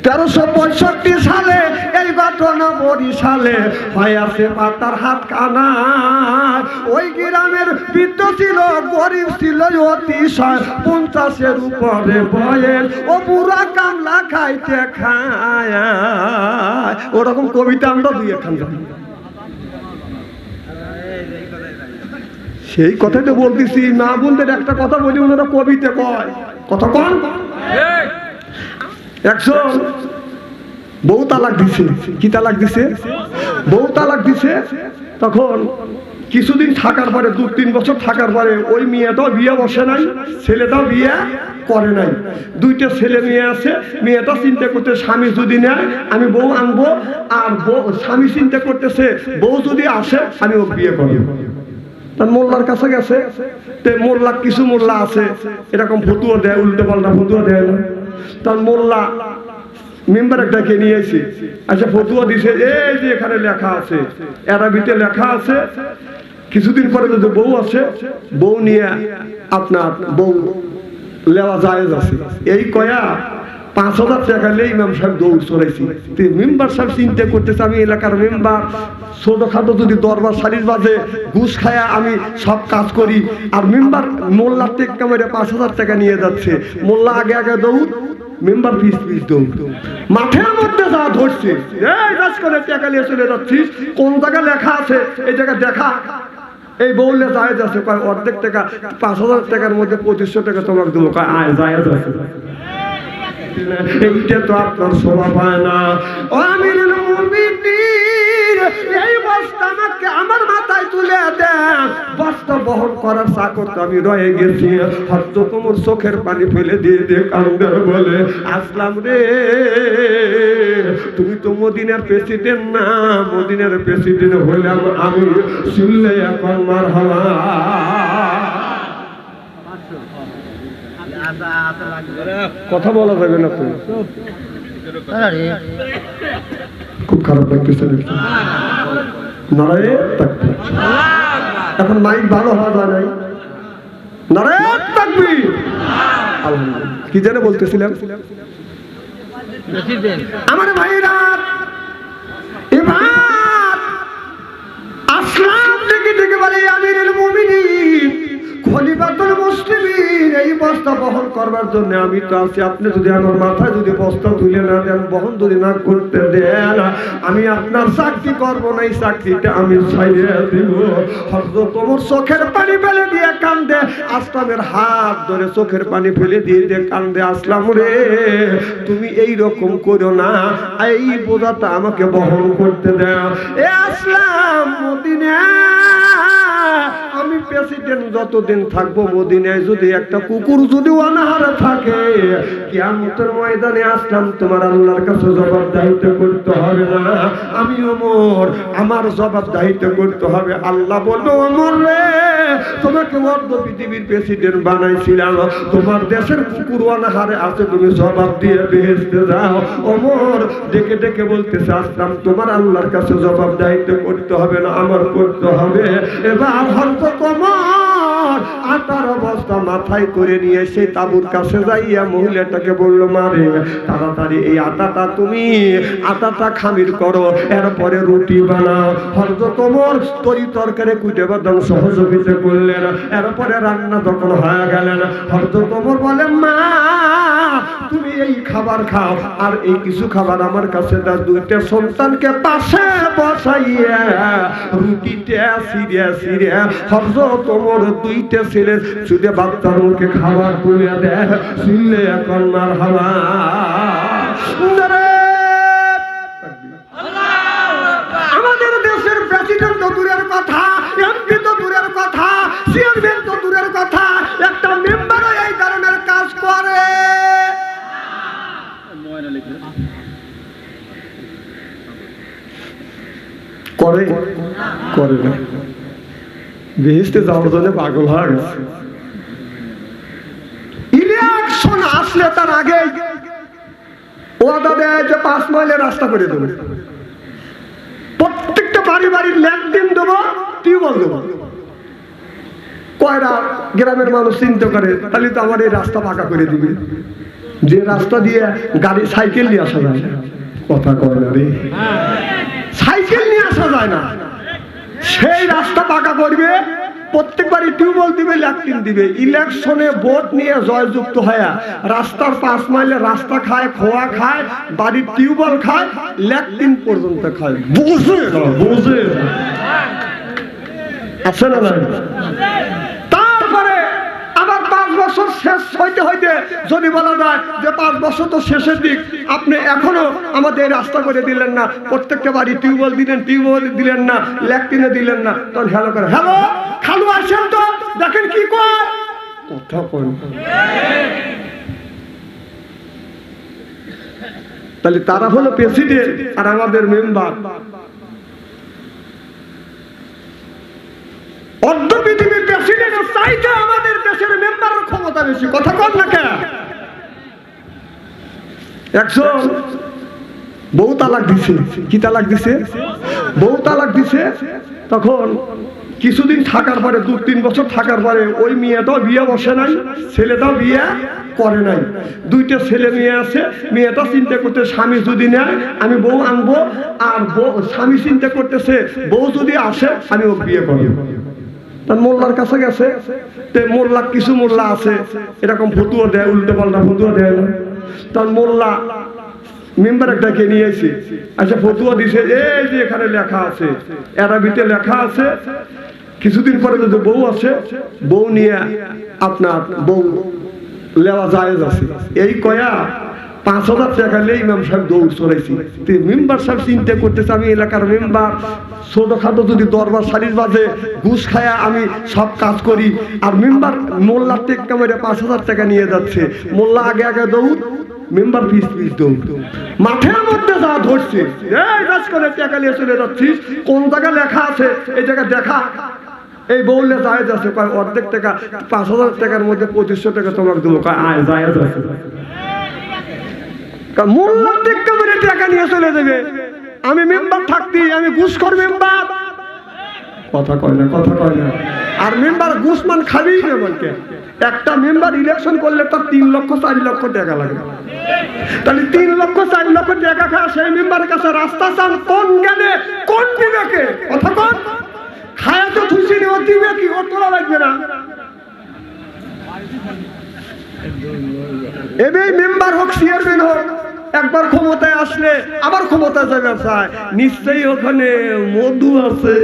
1365 সালে এই ঘটনা বরিশালে হয়েছে পাতার হাত কানা। ওই গ্রামের বৃদ্ধ ছিল, গরিব ছিল অতিশয়, 50-এর উপরে বয়স, ও বুড়া কামলা খাইতে খায়। ওরকম কবিতা আমরা দুই একখান জানি। সেই কথাই তো বলতেছি, না বলতে একটা কথা বলি, ওনারা কবিতা কয়, কথা কন। একজন বউ তালাক দিছে। কি তালাক দিছে? বউ তালাক দিছে। তখন কিছুদিন থাকার পরে, 2-3 বছর থাকার পরে, ওই মেয়েটাও বিয়ে বসে নাই, ছেলেটাও বিয়ে করে নাই। 2টা ছেলে মেয়ে আছে। মেয়েটা চিন্তা করতে, স্বামী যদি নেয় আমি বউ আনবো, আর স্বামী চিন্তা করতেছে বউ যদি আসে আমি ও বিয়ে করবো। তার মোল্লার কাছে গেছে। মোল্লা, কিছু মোল্লা আছে এরকম ফতুয়া দেয়, উল্টো পাল্টা ফতুয়া দেয় না। তার মোল্লা মেম্বার একটাকে নিয়ে এসে আচ্ছা ফতুয়া দিছে, এই যে এখানে লেখা আছে, আরবিতে লেখা আছে, কিছুদিন পরে যদি বউ আছে, বউ নিয়ে আপনার বউ লেওয়া জায়েজ আছে। এই কয়া 5,000 টাকা নিয়ে ইমাম সাহেব দৌড় চড়াইছি। মেম্বার সাহেব চিন্তা করতেছে, আমি এলাকার মেম্বার, ছোটখাটো যদি দরবার সারির বাজে ঘুষ খায়া আমি সব কাজ করি, আর মেম্বার মোল্লার টেক্কা মেরে 5,000 টাকা নিয়ে যাচ্ছে। মোল্লা আগে আগে দৌড়, মেম্বার পিস দৌড়। মাঠের মধ্যে যা ধরছে, এই কাজ করে টাকা নিয়ে চলে যাচ্ছিস, কোন জায়গায় লেখা আছে এই জায়গায় দেখা। এই বউলে জায়েজ আছে, কয় অর্ধেক টাকা, 5,000 টাকার মধ্যে 2500 টাকা তোমাকে দেবো, কয় আয় জায়েজ আছে। এইটা তো আপনার স্বভাব হয় না। ও আমিরুল মুমিনিন, এই বস্তা আমাকে আমার মাথায় তুলে দেন। বস্তা বহন করার চাকর তো আমি রয়ে গেছি। হযরত ওমর চোখের পানি ফেলে দিয়ে দিয়ে কান্দে, বলে আসলাম রে, তুমি তো মদিনার প্রেসিডেন্ট না, মদিনার প্রেসিডেন্ট হইলাম আমি, শুনলে এখন মারহাবা। কথা বলা যাবে না তো, খুব খারাপ লাগতেছে। নারায়ে তাকবীর। এখন মাইক ভালো হওয়া যায় নাই। নারায়ে তাকবীর। আলহামদুলিল্লাহ। কি যেন বলতেছিলাম? আমার ভাইরা এবার আসলাম ডেকে ডেকে বলে, আমিরুল মুমিনিন, খলিফাতুল মুসলিমিন, এই বস্তা বহন করবার জন্য আমি তো আছি। আপনি যদি আমার মাথায় যদি বস্তা তুলে না দেন, বহন যদি না করতে দেন, আমি আপনার চাকরি করব না, এই চাকরিটা আমি ছাইড়ে দিব। হযরত ওমর চোখের পানি ফেলে দিয়ে কান্দে, আসলামের হাত ধরে চোখের পানি ফেলে দিয়ে দিয়ে কান্দে, আসলাম রে, তুমি এই রকম করো না, এই বোঝাটা আমাকে বহন করতে দাও। এ আসলাম, মদিনা আমি প্রেসিডেন্ট যতদিন থাকবো, মদিনায় যদি একটা কুকুর যদি অনাহারে থাকে, কিয়ামতের ময়দানে আসলাম তোমার আল্লাহর কাছে জবাবদিহিত করতে হবে না। আমি ওমর, আমার জবাবদিহিত করতে হবে। আল্লাহ বলবে, ওমর রে, তোমাকে অর্ধ পৃথিবীর প্রেসিডেন্ট বানাইছিলাম, তোমার দেশের কুকুর অনাহারে আছে, তুমি জবাব দিয়ে বেহেশতে যাও। ওমর ডেকে ডেকে বলতেছে, আসলাম তোমার আল্লাহর কাছে জবাবদিহিত করতে হবে না, আমার করতে হবে। এবার হযরত ওমর 18 বস্তা মাথায় করে নিয়ে সেই তাবুর কাছে যাইয়া মহিলাটাকে বলল, মারে তাড়াতাড়ি এই আটাটা তুমি আটাটা খামির করো, এরপরে রুটি বানাও। হযরত ওমর তরি তরকারি কুটে বাদাম সহযোগিতা করলেন। এরপরে রান্না যখন হয়ে গেলেন, হযরত ওমর বলে, মা তুমি এই খাবার খাও, আর এই কিছু খাবার আমার কাছে দাও। 2টা সন্তানকে পাশে বসাইয়া রুটিটা সিরিয়া সিরিয়া হযরত ওমর 2টা ছেলে শুধু বাচ্চার মুখে খাবার তুলে দেয়। শুনলে এখন মারহাবা। আমাদের দেশের প্রেসিডেন্ট তো দূরের কথা, এমপি তো দূরের কথা, চেয়ারম্যান তো দূরের কথা, একটা মেম্বারও এই ধরনের কাজ করে। করে করে না, বেহেশতে যাওয়ার জন্য পাগল হয়ে গেছে। ইলেকশন আসলে তার আগে ওয়াদা দেয় যে 5 মাইলের রাস্তা করে দেবো, প্রত্যেকটা বাড়ি বাড়ি ল্যান্ডিং দেবো, টিউবওয়েল দেবো। কয়রা গ্রামের মানুষ চিন্তা করে, তাহলে তো আমার এই রাস্তা পাকা করে দিবে। যে রাস্তা দিয়ে গাড়ি সাইকেল নিয়ে আসা যায় না, কথা কয় না রে, সাইকেল নিয়ে আসা যায় না, সেই রাস্তা পাকা করবে। প্রত্যেকবারই টিউবওয়েল দিবে, ল্যাট্রিন দিবে। ইলেকশনে ভোট নিয়ে জয়যুক্ত হয়ে রাস্তার 5 মাইলে রাস্তা খায়, খোয়া খায়, বাড়ির টিউবওয়েল খায়, ল্যাট্রিন পর্যন্ত খায়। বুঝে না, বুঝে আছে না না? তারপরে আবার 5 বছর শেষ হইতে হইতে যদি বলা যায় যে 5 বছর তো শেষের দিক, আপনি এখনো আমাদের রাস্তা করে দিলেন না, প্রত্যেকটা বাড়ি টিউবওয়েল দিলেন, টিউবওয়েল দিলেন না, ল্যাট্রিনে দিলেন না, তখন হ্যালো করে, হ্যালো খালু আসেন তো দেখেন কি কয়, কথা কয়। তাহলে তারা হলো প্রেসিডেন্ট আর আমাদের মেম্বার। অর্ধ পৃথিবীর প্রেসিডেন্টের চাইতে আমাদের দেশের মেম্বারের ক্ষমতা বেশি, কথা কন না কেন? একজন বউ তালাক দিছে, কি তালাক দিছে? বউ তালাক দিছে। তখন কিছুদিন থাকার পরে, 2-3 বছর থাকার পরে ওই মেয়েটাও বিয়ে বসে নাই, ছেলেটাও বিয়ে করে নাই। 2টা ছেলে মেয়ে আছে। মেয়েটা চিন্তা করতে, স্বামী যদি নেয় আমি বউ আনবো, আর স্বামী চিন্তা করতেছে বউ যদি আসে আমি ওকে বিয়ে করবো। মোল্লার কাছে গেছে, মোল্লা কিছু মোল্লা আছে এরকম ফতুয়া দেয়, উল্টো পাল্টা ফতুয়া দেয় না। তার মোল্লা মেম্বার একটাকে নিয়েছে, আচ্ছা ফতুয়া দিছে, এই যে এখানে লেখা আছে, আরবিতে লেখা আছে, কিছুদিন পরে যদি বউ আসে, বউ নিয়ে আপনার বউ লেওয়া জায়েজ আছে। এই কয়া 5,000 টাকা নিয়ে ইমাম সাহেব দৌড় চড়াইছি। মেম্বার সাহেব চিন্তা করতেছে আমি এলাকার মেম্বার, ছোটখাটো যদি দরবার সারির বাজে ঘুষ খায়া আমি সব কাজ করি, আর মেম্বার মোল্লার টেক্কা মেরে 5,000 টাকা নিয়ে যাচ্ছে। মোল্লা আগে আগে দৌড়, মেম্বার পিস পিস দৌড়, মাঠের মধ্যে যা ধরছে, এই কাজ করে টাকা নিয়ে চলে যাচ্ছিস, কোন জায়গায় লেখা আছে এই জায়গায় দেখা। এই বউলে জায়েজ আছে, কয় অর্ধেক টাকা, 5,000 টাকার মধ্যে 2500 টাকা তোমাকে দেবো, কয় আয় জায়েজ আছে। মোল্লার টেক্কা মেরে টাকা নিয়ে চলে যাবে, আমি মেম্বার থাকতি আমি ঘুষখোর মেম্বার, কথা কয় না, কথা কয় না। আর মেম্বার ঘুষমান খাবেই না বলতে। একটা মেম্বার ইলেকশন করলে তার 3 লক্ষ 4 লক্ষ টাকা লাগে। তাহলে 3 লক্ষ 4 লক্ষ টাকা খায় সেই মেম্বারের কাছে রাস্তা চান কোন জ্ঞানে, কোন বিবেকে, কথা কন? খায়া তো খুশি নেই, ও দিবে কি, ওর তোলা লাগবে না। এবার মেম্বার হোক, চেয়ারম্যান হোক, একবার ক্ষমতায় আসলে আবার ক্ষমতায় যাবে চায়, নিশ্চয়ই ওখানে মধু আছে।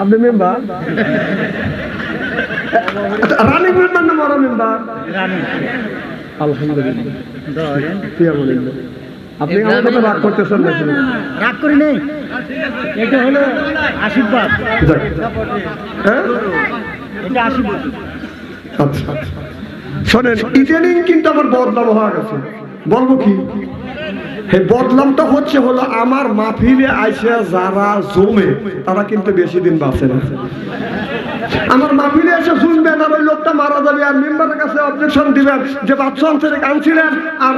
আপনি মেম্বার রানী মেম্বার না মরা মেম্বার? আলহামদুলিল্লাহ। আপনি আমার সাথে রাগ করতেছেন নাকি? রাগ করি নেই, এটা হলো আশীর্বাদ। হ্যাঁ, এটা আশীর্বাদ। আচ্ছা শোনেন, ইদানিং কিন্তু আমার বদনাম হয়ে গেছে। বলবো কি, এই বদনামটা হচ্ছে হলো আমার মাহফিলে আইসা যারা জমে তারা কিন্তু বেশি দিন বাঁচে না। আমার মাহফিলে এসে শুনবেন আর ওই লোকটা মারা যাবে, আর মেম্বারের কাছে অবজেকশন দিবেন যে বাচ্চা অঞ্চলে কানছিলেন আর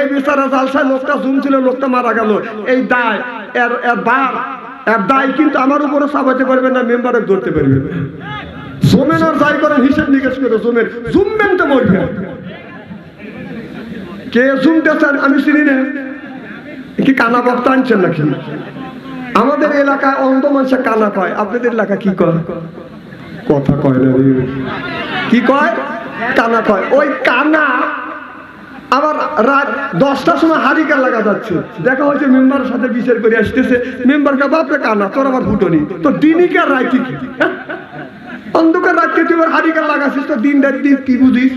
এই বিচারে জালসায় লোকটা জুমছিল, লোকটা মারা গেল, এই দায় এর বার এর দায় কিন্তু আমার উপরে চাপাইতে পারবেন না, মেম্বারে ধরতে পারবেন। জমেন আর যাই করেন হিসেব নিকেশ করে জমেন, জুমবেন তো মরবেন। কে জুমতেছেন আমি চিনি না, কি কানা বক্তা আনছেন নাকি? আমাদের এলাকায় অন্ধ মানুষে কানা কয়, আপনাদের এলাকা কি কয়? কথা কয় না, কি কয়? কানা কয়। ওই কানা আবার রাত 10টার সময় হারিকেন লাগা যাচ্ছে, দেখা হয়েছে মেম্বারের সাথে বিচার করে আসতেছে, মেম্বারকে বাপরে কানা তোর আবার ফুটনি, তো দিনইকার রাইতে কি? অন্ধকার রাতকে তুই হারিকেন লাগাচ্ছিস, তো দিন রাত কি বুঝিস?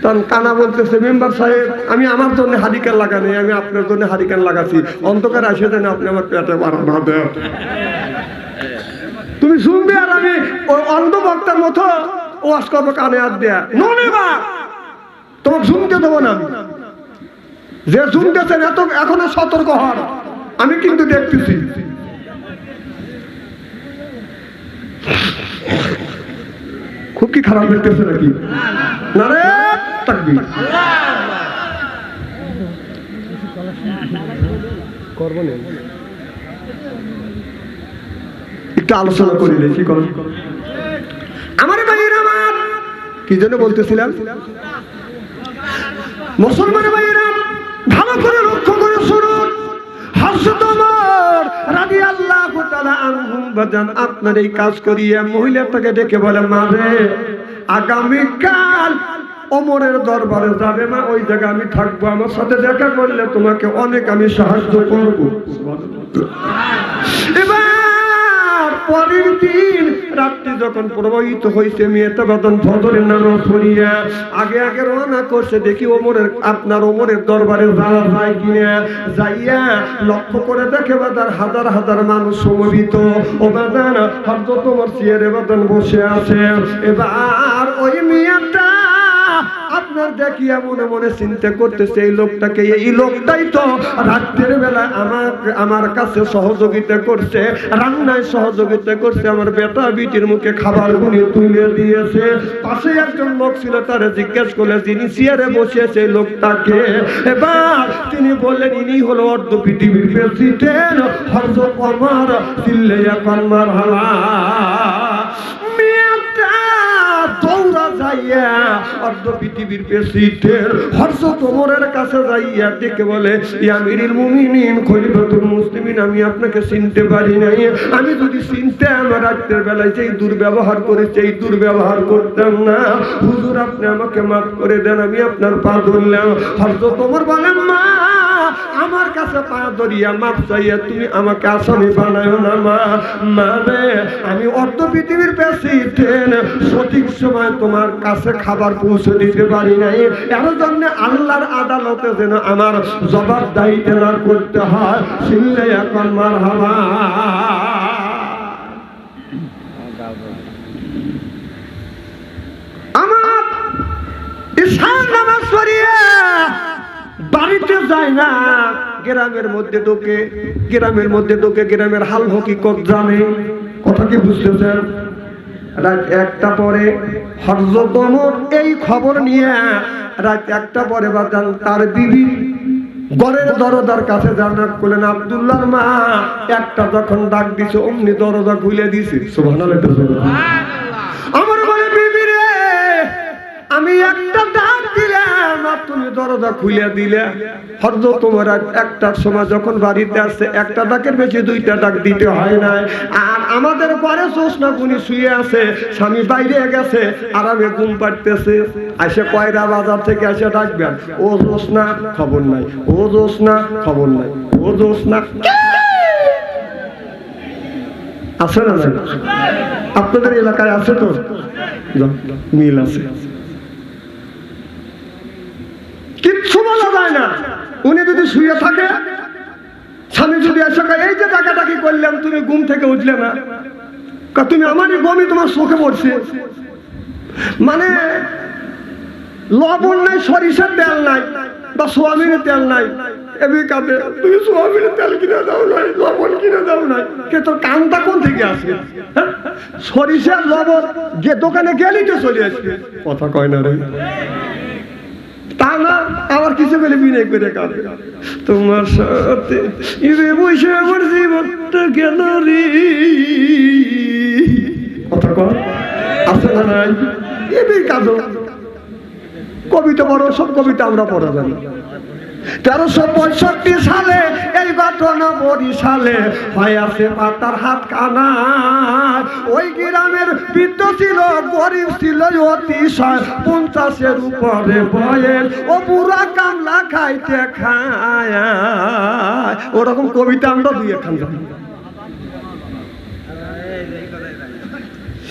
তখন কানা বলতেছে মেম্বার সাহেব আমি আমার জন্য হারিকেন লাগানি, আমি আপনার জন্য হারিকেন লাগাচ্ছি, অন্ধকার আসে দেন আপনি আমার পেটে বাড়ানো দেন। তুমি শুনবে আর আমি ওই অন্ধ বক্তার মতো ওয়াজ করবো কানে হাত দেয়া, ননে বা তোমাকে শুনতে দেবো না। আমি যে শুনতেছেন এত এখনো সতর্ক হন, আমি কিন্তু দেখতেছি। খুব কি খারাপ দেখতেছে নাকি? না রে তাকবীর করব না, একটু আলোচনা করিলে কি করব? কি জন্য বলতেছিলাম? মুসলমান ভাইয়েরা ভালো করে লক্ষ্য করে শুনুন। হযরত ওমর রাদিয়াল্লাহু তাআলা আনহু বাজান আপনার এই কাজ করিয়ে মহিলাটাকে ডেকে বলে, মা রে, আগামীকাল ওমরের দরবারে যাবে মা, ওই জায়গায় আমি থাকবো, আমার সাথে দেখা করলে তোমাকে অনেক আমি সাহায্য করব। এবার পরের দিন রাত্রি যখন প্রবাহিত হয়েছে, মেয়েটা বেতন ফজরের নামাজ পড়িয়া আগে আগে রওনা করছে। দেখি আপনার ওমরের দরবারে যাওয়া যায় কিনা। যাইয়া লক্ষ্য করে দেখে বাজার হাজার হাজার মানুষ সমবেত। ও বাজার হযরত ওমর চেয়ারে বাজান বসে আছে। এবার ওই মেয়েটা আপনার দেখিয়া মনে মনে চিন্তা করতেছে, এই লোকটাই তো রাত্রের বেলা আমার কাছে সহযোগিতা করছে, রান্নায় সহযোগিতা করছে, আমার বেটা বিটির মুখে খাবার গুলি তুলে দিয়েছে। পাশে একজন লোক ছিল, তারে জিজ্ঞেস করলে যিনি চেয়ারে বসেছে লোকটাকে। এবার তিনি বললেন, ইনি হলো অর্ধ পৃথিবীর প্রেসিডেন্ট হযরত ওমর। চিল্লাইয়া কান্নার হাওয়া মেয়েটা দৌড়া যাইয়া অর্ধ পৃথিবীর প্রেসিডেন্ট হযরত ওমরের কাছে যাইয়া ডেকে বলে, ইয়া আমিরুল মুমিনিন খলিফাতুল মুসলিমিন, আমি আপনাকে চিনতে পারি নাই। আমি যদি চিনতাম রাতের বেলায় যেই দুর্ব্যবহার করেছে এই দুর্ব্যবহার করতাম না। হুজুর আপনি আমাকে মাফ করে দেন, আমি আপনার পা ধরলাম। হযরত ওমর বলেন, মা আমার কাছে পা ধরিয়া মাফ চাইয়া তুমি আমাকে আসামি বানায়ো না মা। মানে আমি অর্ধ পৃথিবীর প্রেসিডেন্ট, সঠিক সময় তোমার কাছে খাবার পৌঁছে দিতে পারি নাই, এর জন্য আল্লাহর আদালতে যেন আমার জবাবদিহি না করতে হয়। শুনলে এখন মারহাবা। আমার ঈশান নামাজ পড়িয়ে বাড়িতে যায় না, গ্রামের মধ্যে ঢোকে, গ্রামের হাল হকিকত জানে। কথা কি বুঝতেছেন? রাত 1টা পরে হযরত ওমর এই খবর নিয়ে রাত 1টা পরে বাজান তার বিবি ঘরের দরজার কাছে জানাক করলেন, আব্দুল্লাহর মা একটা যখন ডাক দিছে অমনি দরজা খুলে দিছে। সুবহানাল্লাহ। আমার বলে, বিবি রে, আমি একটা ডাক দিলাম আর তুমি দরজা খুলে দিলে। হযরত ওমর 1টার সময় যখন বাড়িতে আসছে, একটা ডাকের বেশি 2টা ডাক দিতে হয় না। আর আমাদের ঘরে জোসনা গুনি শুয়ে আছে, স্বামী বাইরে গেছে, আরামে ঘুম পাড়তেছে। এসে কয়রা বাজার থেকে এসে ডাকবেন, ও জোসনা, খবর নাই, ও জোসনা, খবর নাই, ও জোসনা। আছে না? আপনাদের এলাকায় আছে তো? মিল আছে। কিচ্ছু বলা যায় না। উনি যদি শুয়ে থাকে, স্বামী যদি এসে এই যে ডাকাডাকি করলাম, তুমি ঘুম থেকে উঠলে না, তুমি আমারই গমি তোমার চোখে পড়ছে। মানে লবণ নাই, সরিষার তেল নাই, বা সোয়াবিনের তেল নাই, এমনি কাঁদে, তুমি সোয়াবিনের তেল কিনে দাও নাই, লবণ কিনে দাও নাই। কে তোর কানটা কোন থেকে আসে? সরিষার লবণ যে দোকানে গেলেই তো চলে আসবে। কথা কয় না রে, তা না আবার কিছু বলে বিনয় করে কাঁদে, তোমার সাথে বসে আমার জীবনটা গেল রে। কথা কয় আছে না নাই? এবার কাঁদো। কবিতা পড়ো, সব কবিতা আমরা পড়া জানি। 1365 সালে এই ঘটনা বরিশালে হয়েছে পাতার হাত কানা। ওই গ্রামের বৃদ্ধ ছিল, গরিব ছিল অতিশয়, 50-এর উপরে বয়স, ও বুড়া কামলা খাইতে খায়। ওরকম কবিতা আমরা 2-1 জানি।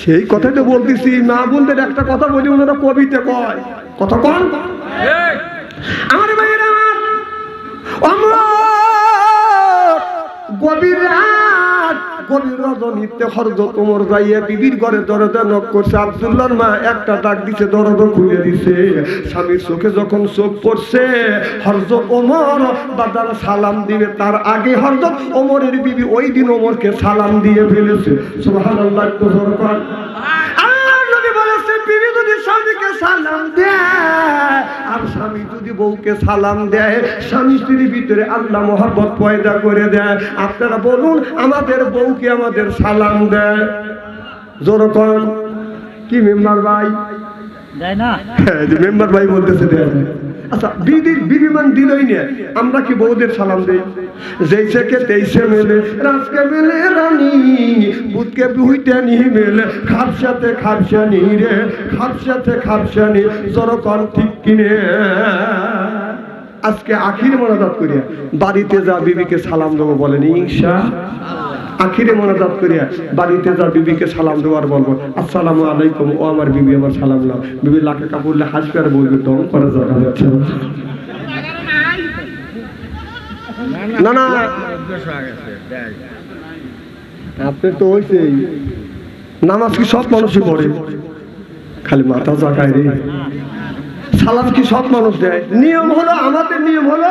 সেই কথাই তো বলতেছি, না বলতে একটা কথা বলি, ওনারা কবিতা কয়। কথা কন আমার ভাইয়েরা, গভীর রজনীতে হযরত ওমর যাইয়া বিবির ঘরে দরজা নক করছে। আব্দুল্লাহর মা একটা ডাক দিছে, দরজা খুলে দিছে। স্বামীর চোখে যখন চোখ পড়ছে, হযরত ওমর বাদার সালাম দিবে, তার আগে হযরত ওমরের বিবি ওই দিন ওমরকে সালাম দিয়ে ফেলেছে। সুবহানাল্লাহ। একটু জোরে কর। বিবি যদি স্বামীকে সালাম দেয় আর স্বামী যদি বউকে সালাম দেয়, স্বামী স্ত্রীর ভিতরে আল্লাহ মহব্বত পয়দা করে দেয়। আপনারা বলুন, আমাদের বউকে আমাদের সালাম দেয়? জোরে কোন কি মেম্বার ভাই? দেয় না। হ্যাঁ, যে মেম্বার ভাই বলতেছে দেয় না। আচ্ছা, বিবিমান দিলই না, আমরা কি বউদের সালাম দেই? জৈসে কে তেইসে মেলে, রাজকে মেলে রানী, বুধকে বুইতে নি মেলে, খাপসাতে খাপসানি রে, খাপসাতে খাপসানি, জরকন ঠিক কিনে। আজকে আখির মোনাজাত করিয়া বাড়িতে যা বিবিকে সালাম দেবো বলেন ইনশাআল্লাহ। আখিরে মোনাজাত করিয়া বাড়িতে যা বিবিকে সালাম দেওয়ার বলবো আসসালামু আলাইকুম, ও আমার বিবি আমার সালাম নাও। বিবি লাখে কাপড়লে হাসবে আর বলবে দম করা জায়গা যাচ্ছে না। না আপনি তো হয়েছেই, নামাজ কি সব মানুষই পড়ে? খালি মাথা জাগায় রে। সালাম কি সব মানুষ দেয়? নিয়ম হলো, আমাদের নিয়ম হলো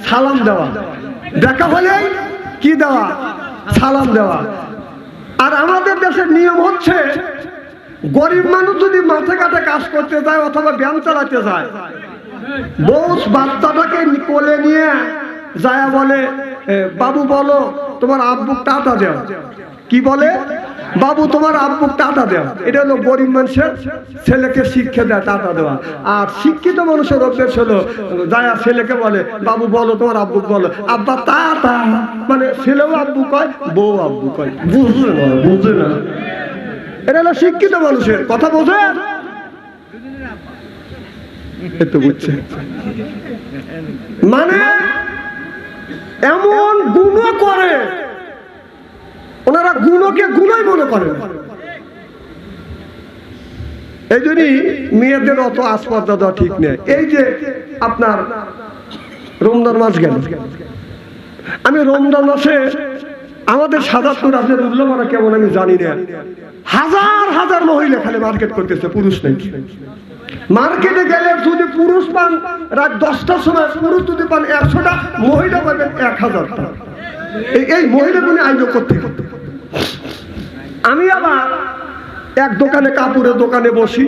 সালাম দেওয়া, দেখা হলে কি দেওয়া? সালাম দেওয়া। আর আমাদের দেশের নিয়ম হচ্ছে গরিব মানুষ যদি মাঠে ঘাটে কাজ করতে যায় অথবা ব্যায়াম চালাতে যায়, বউ বাচ্চাটাকে কোলে নিয়ে যায় বলে বাবু বলো তোমার আব্বুক টাটা দেও। কি বলে? বাবু তোমার আব্বুক টাটা দেও। এটা হলো গরিব মানুষের ছেলেকে শিক্ষা দেয়, টাটা দেওয়া। আর শিক্ষিত মানুষের অভ্যেস হলো যায় ছেলেকে বলে বাবু বলো তোমার আব্বুক বলো, আব্বা টাটা, মানে ছেলেও আব্বু কয় বউ আব্বু কয়। বুঝলে না? বুঝলে না? এটা হলো শিক্ষিত মানুষের কথা, বোঝে তো বুঝছে। মানে এমন গুণ করে ওনারা, গুণকে গুণই মনে করে। এই জন্যই মেয়েদের অত আসপাদ্দা দেওয়া ঠিক নেই। এই যে আপনার রমজান মাস গেল, আমি রমজান মাসে আমাদের সাদাপুর আপনার উল্লমারা কেমন আমি জানি না, হাজার হাজার মহিলা খালি মার্কেট করতেছে, পুরুষ নেই। মার্কেটে গেলে যদি পুরুষ পান রাত 10টার সময়, পুরুষ যদি পান 100টা, মহিলা পাবেন 1000টা। এই মহিলাগুলি আয়োজন করতে। আমি আবার এক দোকানে, কাপড়ের দোকানে বসি।